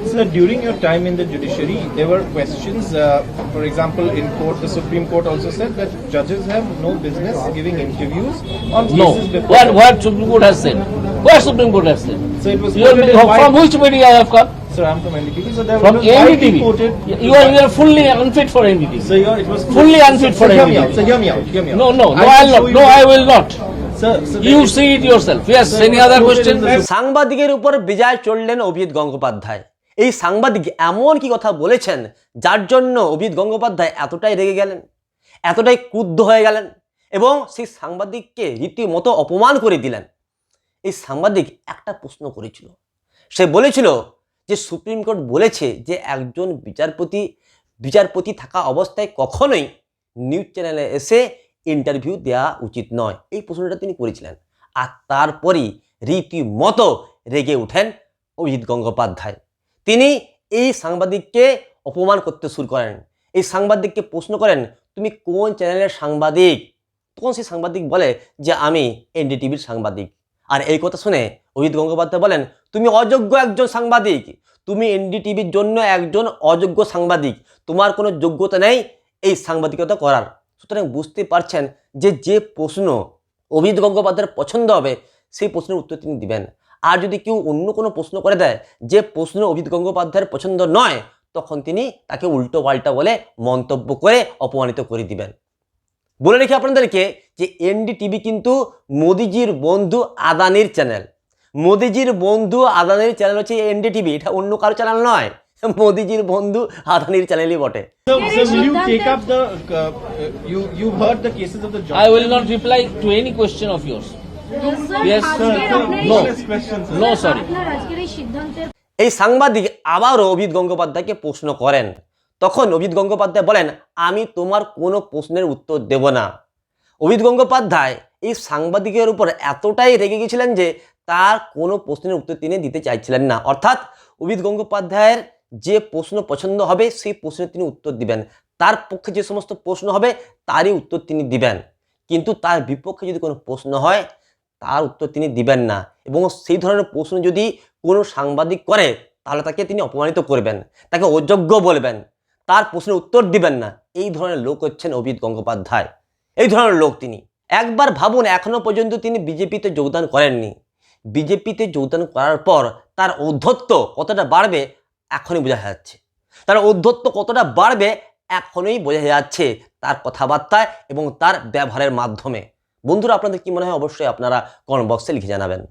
So during your time in the judiciary, there were questions. For example, in court, the Supreme Court also said that judges have no business giving interviews on No. cases before. What Supreme Court has said? What Supreme Court has said? So it was You are, quoted in from five- which media I have come? Sir, I'm from NDTV. So there From was widely NDTV. quoted. You are fully unfit for NDTV. So it was Fully unfit for hear me NDTV. out. So hear me out. Hear me out. No, no, no, I I'll will show not. you No, the- I will not. Sir, You see it yourself. Yes. Sir, Any it was other quoted in question? the- সাংবাদিকের উপর বিজয় চড়লেন অভিজিৎ গঙ্গোপাধ্যায়। এই সাংবাদিক এমন কি কথা বলেছেন যার জন্য অভিজিৎ গঙ্গোপাধ্যায় এতটাই রেগে গেলেন, এতটাই ক্রুদ্ধ হয়ে গেলেন এবং সেই সাংবাদিককে রীতিমতো অপমান করে দিলেন। এই সাংবাদিক একটা প্রশ্ন করেছিল, সে বলেছিল যে সুপ্রিম কোর্ট বলেছে যে একজন বিচারপতি থাকা অবস্থায় কখনোই নিউজ চ্যানেলে এসে ইন্টারভিউ দেওয়া উচিত নয়। এই প্রশ্নটা তিনি করেছিলেন। আর তারপরই রীতিমতো রেগে ওঠেন অভিজিৎ গঙ্গোপাধ্যায়। তিনি এই সাংবাদিককে অপমান করতে শুরু করেন। এই সাংবাদিককে প্রশ্ন করেন, তুমি কোন চ্যানেলের সাংবাদিক? তখন সেই সাংবাদিক বলে যে আমি এনডিটিভির সাংবাদিক। আর এই কথা শুনে অভিজিৎ গঙ্গোপাধ্যায় বলেন, তুমি অযোগ্য একজন সাংবাদিক, তুমি এনডিটিভির জন্য একজন অযোগ্য সাংবাদিক, তোমার কোনো যোগ্যতা নেই এই সাংবাদিকতা করার। সুতরাং বুঝতে পারছেন যে প্রশ্ন অভিজিৎ গঙ্গোপাধ্যায়ের পছন্দ হবে সেই প্রশ্নের উত্তর তিনি দিবেন। আর যদি কেউ অন্য কোনো প্রশ্ন করে দেয় যে প্রশ্ন অভিজিৎ গঙ্গোপাধ্যায়ের পছন্দ নয়, তখন তিনি তাকে উল্টো পাল্টা বলে মন্তব্য করে অপমানিত করে দিবেন। বলে রেখে আপনাদেরকে যে এনডিটিভি কিন্তু মোদিজির বন্ধু আদানির চ্যানেল। মোদিজির বন্ধু আদানির চ্যানেল হচ্ছে এনডিটিভি, এটা অন্য কারো চ্যানেল নয়, মোদিজির বন্ধু আদানির চ্যানেলই বটে। So will you take up the? You heard the cases of the judges. I will not reply to any question of yours. Yes, Sir, No. questions. No, sorry. এই সাংবাদিক আবারও অভিজিৎ গঙ্গোপাধ্যায়কে প্রশ্ন করেন। তখন অভিজিৎ গঙ্গোপাধ্যায় বলেন, আমি তোমার কোনো প্রশ্নের উত্তর দেব না। অভিজিৎ গঙ্গোপাধ্যায় এই সাংবাদিকের উপর এতটাই রেগে গেছিলেন যে তার কোনো প্রশ্নের উত্তর তিনি দিতে চাইছিলেন না। অর্থাৎ অভিজিৎ গঙ্গোপাধ্যায়ের যে প্রশ্ন পছন্দ হবে সেই প্রশ্নের তিনি উত্তর দিবেন, তার পক্ষে যে সমস্ত প্রশ্ন হবে তারই উত্তর তিনি দিবেন। কিন্তু তার বিপক্ষে যদি কোনো প্রশ্ন হয় তার উত্তর তিনি দিবেন না। এবং সেই ধরনের প্রশ্ন যদি কোনো সাংবাদিক করে তাহলে তাকে তিনি অপমানিত করবেন, তাকে অযোগ্য বলবেন, তার প্রশ্নের উত্তর দিবেন না। এই ধরনের লোক হচ্ছেন অভিজিৎ গঙ্গোপাধ্যায়। এই ধরনের লোক তিনি। একবার ভাবুন, এখনো পর্যন্ত তিনি বিজেপিতে যোগদান করেননি। বিজেপিতে যোগদান করার পর তার ঔদ্ধত্য কতটা বাড়বে এখনই বোঝা যাচ্ছে। তার ঔদ্ধত্য কতটা বাড়বে এখনই বোঝা যাচ্ছে তার কথাবার্তায় এবং তার ব্যবহারের মাধ্যমে। বন্ধুরা, আপনাদের কি মনে হয় অবশ্যই আপনারা কমেন্ট বক্সে লিখে জানাবেন।